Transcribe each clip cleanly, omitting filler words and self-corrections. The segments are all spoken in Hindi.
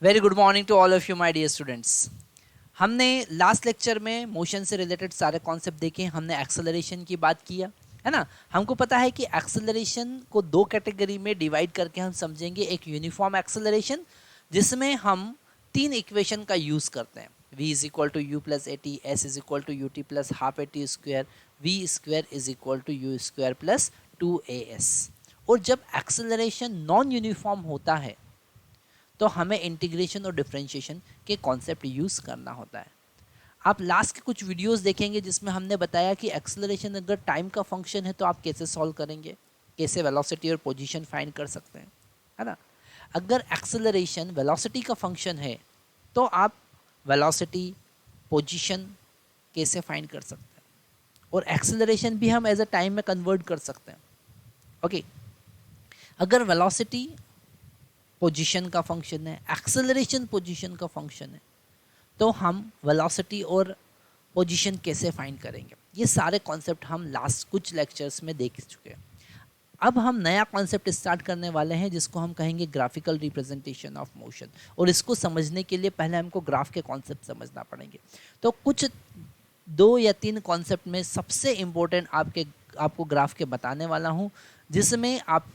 Very good morning to all of you my dear students. हमने लास्ट लेक्चर में मोशन से रिलेटेड सारे कॉन्सेप्ट देखे। हमने एक्सेलरेशन की बात किया है ना। हमको पता है कि एक्सेलरेशन को दो कैटेगरी में डिवाइड करके हम समझेंगे। एक यूनिफॉर्म एक्सेलरेशन जिसमें हम तीन इक्वेशन का यूज़ करते हैं। v is equal to u plus a t, s is equal to u t plus half a t square, v square is equal to u square plus 2as। और जब एक्सेलरेशन नॉन यूनिफॉर्म होता है तो हमें इंटीग्रेशन और डिफरेंशिएशन के कॉन्सेप्ट यूज़ करना होता है। आप लास्ट के कुछ वीडियोस देखेंगे जिसमें हमने बताया कि एक्सेलरेशन अगर टाइम का फंक्शन है तो आप कैसे सॉल्व करेंगे, कैसे वेलोसिटी और पोजीशन फाइंड कर सकते हैं, है ना। अगर एक्सेलरेशन वेलोसिटी का फंक्शन है तो आप वेलोसिटी पोजीशन कैसे फाइंड कर सकते हैं, और एक्सेलरेशन भी हम एज अ टाइम में कन्वर्ट कर सकते हैं। ओके, अगर वेलोसिटी पोजीशन का फंक्शन है, एक्सेलरेशन पोजीशन का फंक्शन है, तो हम वेलोसिटी और पोजीशन कैसे फाइंड करेंगे, ये सारे कॉन्सेप्ट हम लास्ट कुछ लेक्चर्स में देख चुके हैं। अब हम नया कॉन्सेप्ट स्टार्ट करने वाले हैं जिसको हम कहेंगे ग्राफिकल रिप्रेजेंटेशन ऑफ मोशन। और इसको समझने के लिए पहले हमको ग्राफ के कॉन्सेप्ट समझना पड़ेंगे। तो कुछ 2 या 3 कॉन्सेप्ट में सबसे इम्पोर्टेंट आपको ग्राफ के बताने वाला हूँ, जिसमें आप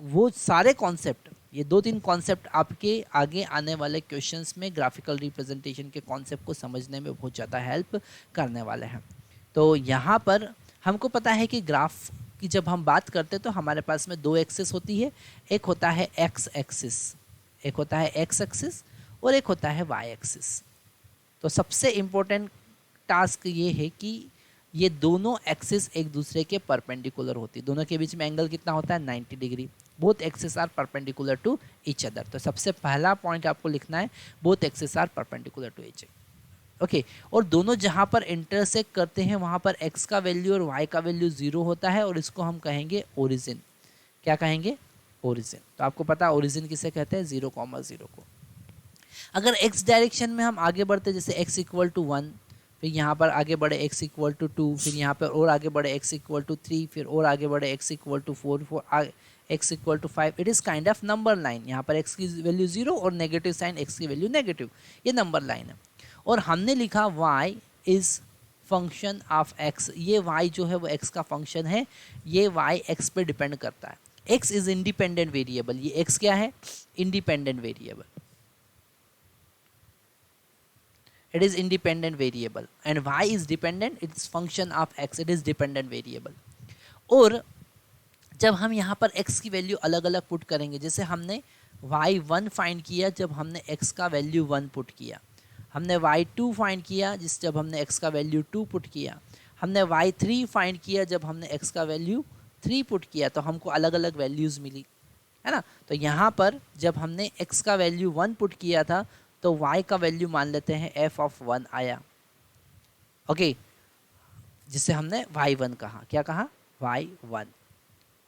वो सारे कॉन्सेप्ट, ये 2-3 कॉन्सेप्ट आपके आगे आने वाले क्वेश्चंस में ग्राफिकल रिप्रेजेंटेशन के कॉन्सेप्ट को समझने में बहुत ज़्यादा हेल्प करने वाले हैं। तो यहाँ पर हमको पता है कि ग्राफ की जब हम बात करते हैं तो हमारे पास में 2 एक्सिस होती है। एक होता है एक्स एक्सिस, एक होता है एक्स एक्सिस और एक होता है वाई एक्सिस। तो सबसे इम्पोर्टेंट टास्क ये है कि ये दोनों एक्सिस एक दूसरे के परपेंडिकुलर होती है। दोनों के बीच में एंगल कितना होता है, 90 degree. Both axis are perpendicular to each other. तो सबसे पहला पॉइंट आपको लिखना है, both axis are perpendicular to each other. Okay, और दोनों जहाँ पर इंटरसेक्ट करते हैं वहाँ पर एक्स का वैल्यू और वाई का वैल्यू 0 होता है, और इसको हम कहेंगे ओरिजिन। क्या कहेंगे, ओरिजिन। तो आपको पता ओरिजिन किसे कहते हैं, 0,0 को। अगर एक्स डायरेक्शन में हम आगे बढ़ते, जैसे एक्स इक्वल टू 1, फिर यहाँ पर आगे बढ़े x इक्वल टू 2, फिर यहाँ पर और आगे बढ़े x इक्वल टू 3, फिर और आगे बढ़े x equal to 4, x equal to 5। It is kind of number line. यहाँ पर x की वैल्यू 0 और नेगेटिव साइन x की वैल्यू नेगेटिव, ये नंबर लाइन है। और हमने लिखा y is function of x। ये y जो है वो x का फंक्शन है, ये y x पे डिपेंड करता है। x is independent variable. ये x क्या है, independent variable. It is independent variable and y is dependent, it's function of x, it is dependent variable। और जब हम यहाँ पर x की वैल्यू अलग अलग पुट करेंगे, जैसे हमने y1 फाइंड किया जब हमने x का वैल्यू 1 पुट किया, हमने y2 फाइंड किया जब हमने x का वैल्यू 2 पुट किया, हमने y3 फाइंड किया जब हमने x का वैल्यू 3 पुट किया, तो हमको अलग अलग वैल्यूज़ मिली, है ना। तो यहाँ पर जब हमने x का वैल्यू 1 पुट किया था तो y का वैल्यू मान लेते हैं f(1) आया। ओके, जिसे हमने y1 कहा। क्या कहा, y1।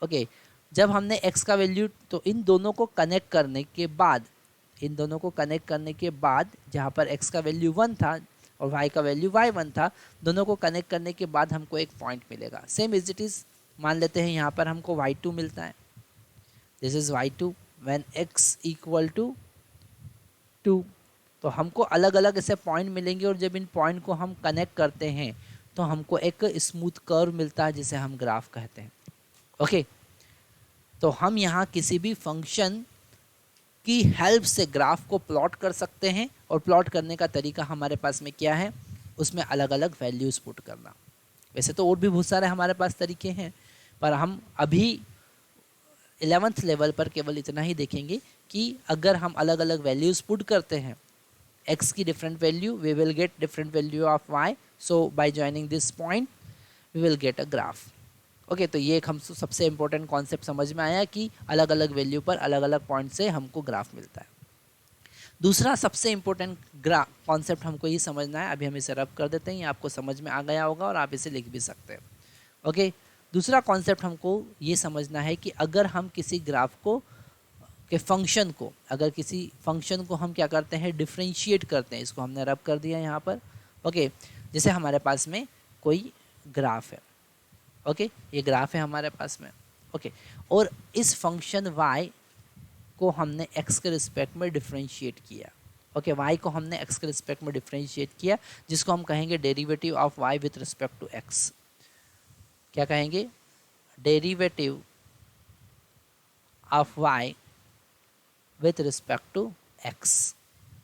ओके, जब हमने x का वैल्यू, तो इन दोनों को कनेक्ट करने के बाद, जहाँ पर x का वैल्यू 1 था और y का वैल्यू y1 था, दोनों को कनेक्ट करने के बाद हमको एक पॉइंट मिलेगा। सेम एज इट इज़ मान लेते हैं, यहाँ पर हमको y2 मिलता है। This is y2 when x equal to 2। तो हमको अलग अलग ऐसे पॉइंट मिलेंगे, और जब इन पॉइंट को हम कनेक्ट करते हैं तो हमको एक स्मूथ कर्व मिलता है जिसे हम ग्राफ कहते हैं। ओके, तो हम यहाँ किसी भी फंक्शन की हेल्प से ग्राफ को प्लॉट कर सकते हैं, और प्लॉट करने का तरीका हमारे पास में क्या है, उसमें अलग अलग वैल्यूज़ पुट करना। वैसे तो और भी बहुत सारे हमारे पास तरीके हैं, पर हम अभी 11th लेवल पर केवल इतना ही देखेंगे कि अगर हम अलग अलग वैल्यूज़ पुट करते हैं, x की different value, we will get different value of y, so by joining this point we will get a graph। Okay, तो ये एक हम सबसे इम्पोर्टेंट कॉन्सेप्ट समझ में आया कि अलग अलग वैल्यू पर अलग अलग पॉइंट से हमको ग्राफ मिलता है। दूसरा सबसे इम्पोर्टेंट कॉन्सेप्ट हमको ये समझना है, अभी हम इसे रब कर देते हैं, ये आपको समझ में आ गया होगा और आप इसे लिख भी सकते हैं। ओके, दूसरा कॉन्सेप्ट हमको ये समझना है कि अगर हम किसी ग्राफ को के फंक्शन को, अगर किसी फंक्शन को हम क्या करते हैं, डिफ्रेंशिएट करते हैं, इसको हमने रब कर दिया यहाँ पर। ओके, जैसे हमारे पास में कोई ग्राफ है। ओके, ये ग्राफ है हमारे पास में। ओके, और इस फंक्शन y को हमने x के रिस्पेक्ट में डिफ्रेंशिएट किया। ओके, y को हमने x के रिस्पेक्ट में डिफरेंशिएट किया, जिसको हम कहेंगे derivative of y with respect to x। क्या कहेंगे? Derivative of y with respect to x।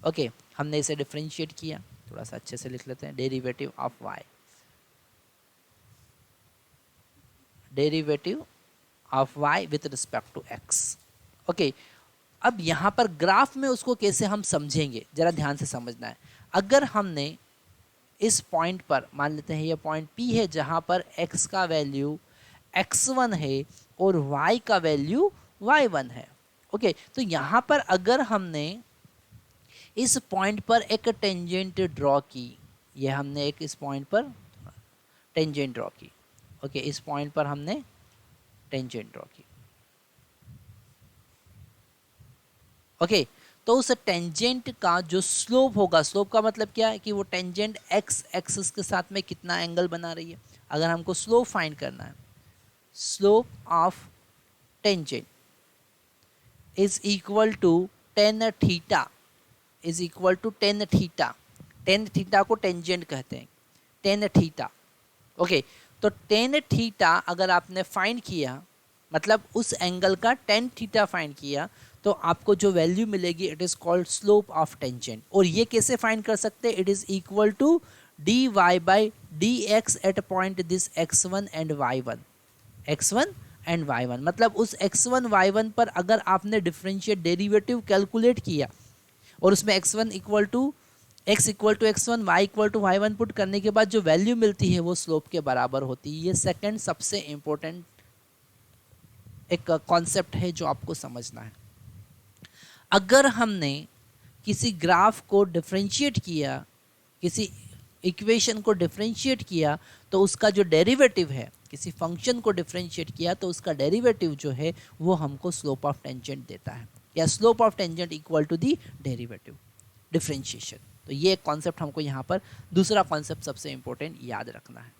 Okay, हमने इसे डिफरेंशिएट किया, थोड़ा सा अच्छे से लिख लेते हैं, derivative of y, derivative of y with respect to x। Okay, अब यहाँ पर ग्राफ में उसको कैसे हम समझेंगे, जरा ध्यान से समझना है। अगर हमने इस पॉइंट पर, मान लेते हैं ये पॉइंट P है, जहाँ पर x का वैल्यू x1 है और y का वैल्यू y1 है। ओके, तो यहाँ पर अगर हमने इस पॉइंट पर एक टेंजेंट ड्रॉ की, ये हमने एक इस पॉइंट पर टेंजेंट ड्रॉ की। ओके, इस पॉइंट पर हमने टेंजेंट ड्रॉ की। ओके, तो उस टेंजेंट का जो स्लोप होगा, स्लोप का मतलब क्या है कि वो टेंजेंट एक्स एक्सिस के साथ में कितना एंगल बना रही है। अगर हमको स्लोप फाइंड करना है, slope of tangent is equal to tan theta, is equal to tan theta. Tan theta को टेंजेंट कहते हैं, टेन थीटा। ओके, तो टेन थीटा अगर आपने फाइंड किया, मतलब उस एंगल का टेन थीटा फाइंड किया, तो आपको जो वैल्यू मिलेगी it is called slope of tangent. और ये कैसे फाइंड कर सकते हैं? It is equal to d y by d x at point this x1 and y1, x1 and y1। मतलब उस x1 y1 पर अगर आपने डिफरेंशिएट डेरिवेटिव कैलकुलेट किया और उसमें x1 equal to x equal to x1, y equal to y1 put करने के बाद जो वैल्यू मिलती है वो स्लोप के बराबर होती है। ये सेकंड सबसे इंपॉर्टेंट एक कॉन्सेप्ट है जो आपको समझना है। अगर हमने किसी ग्राफ को डिफरेंशिएट किया, किसी इक्वेशन को डिफरेंशिएट किया, तो उसका जो डेरिवेटिव है, किसी फंक्शन को डिफरेंशिएट किया तो उसका डेरिवेटिव जो है वो हमको स्लोप ऑफ टेंजेंट देता है, या slope of tangent equal to the derivative differentiation. तो ये एक कॉन्सेप्ट हमको यहाँ पर, दूसरा कॉन्सेप्ट सबसे इंपॉर्टेंट याद रखना है।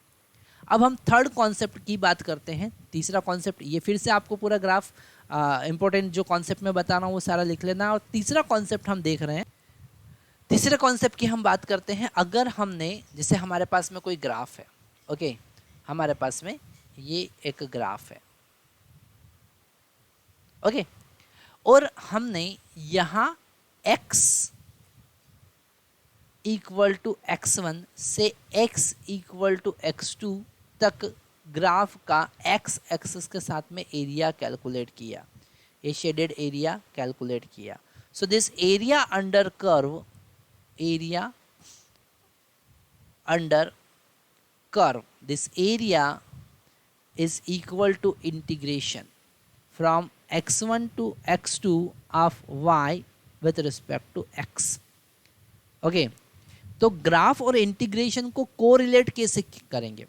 अब हम थर्ड कॉन्सेप्ट की बात करते हैं। तीसरा कॉन्सेप्ट, ये फिर से आपको पूरा ग्राफ इंपॉर्टेंट जो कॉन्सेप्ट में बता रहा हूँ वो सारा लिख लेना। और तीसरा कॉन्सेप्ट हम देख रहे हैं, तीसरे कॉन्सेप्ट की हम बात करते हैं। अगर हमने, जैसे हमारे पास में कोई ग्राफ है, ओके, हमारे पास में ये एक ग्राफ है, ओके, और हमने यहाँ x इक्वल टू x1 से x इक्वल टू x2 तक ग्राफ का x एक्सिस के साथ में एरिया कैलकुलेट किया, ये शेडेड एरिया कैलकुलेट किया। So this area under curve, area under curve, this area is equal to integration from x1 to x2 of y with respect to x। Okay, तो ग्राफ और इंटीग्रेशन को कोरिलेट कैसे करेंगे?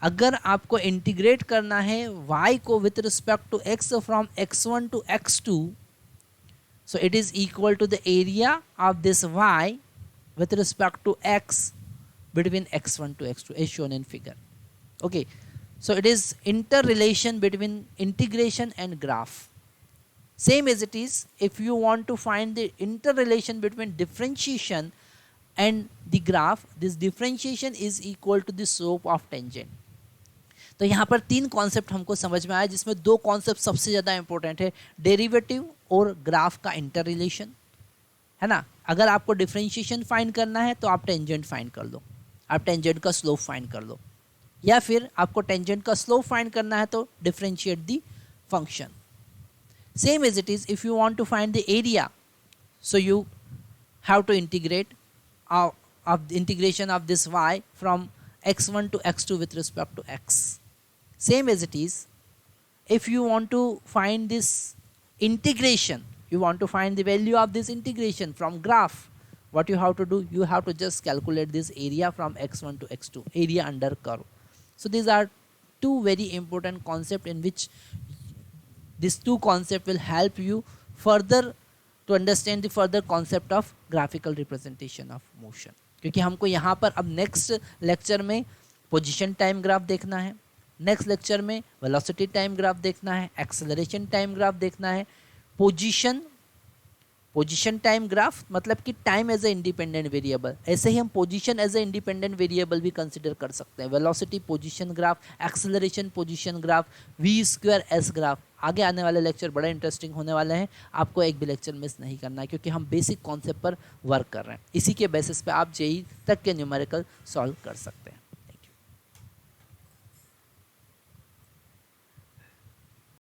अगर आपको इंटीग्रेट करना है y को with respect to x from x1 to x2, so it is equal to the area of this y with respect to x between x1 to x2 as shown in figure। Okay, so it is interrelation between integration and graph. Same as it is if you want to find the interrelation between differentiation and the graph, this differentiation is equal to the slope of tangent। तो यहाँ पर तीन कॉन्सेप्ट हमको समझ में आया, जिसमें दो कॉन्सेप्ट सबसे ज़्यादा इंपॉर्टेंट है, डेरिवेटिव और ग्राफ का इंटर रिलेशन, है ना। अगर आपको डिफरेंशिएशन फाइंड करना है तो आप टेंजेंट फाइंड कर लो, आप टेंजेंट का स्लोप फाइंड कर लो, या फिर आपको टेंजेंट का स्लोप फाइंड करना है तो differentiate the function. Same as it is if you want to find the area, so you have to integrate of the integration of this y from x1 to x2 with respect to x। Same as it is if you want to find this integration, you want to find the value of this integration from graph, what you have to do, you have to just calculate this area from x1 to x2, area under curve। So these are two very important concepts in which these two concepts will help you further to understand the further concept of graphical representation of motion। क्योंकि हमको यहाँ पर अब नेक्स्ट लेक्चर में पोजीशन टाइम ग्राफ देखना है, नेक्स्ट लेक्चर में वेलोसिटी टाइम ग्राफ देखना है, एक्सेलरेशन टाइम ग्राफ देखना है, पोजीशन पोजीशन टाइम ग्राफ मतलब कि time as a independent variable, ऐसे ही हम position as a independent variable भी कंसिडर कर सकते हैं। Velocity position graph, acceleration position graph, v square s graph. आगे आने वाले लेक्चर बड़ा इंटरेस्टिंग होने वाले हैं, आपको एक भी लेक्चर मिस नहीं करना है क्योंकि हम बेसिक कॉन्सेप्ट पर वर्क कर रहे हैं। इसी के बेसिस पे आप जेई तक के न्यूमेरिकल सॉल्व कर सकते हैं।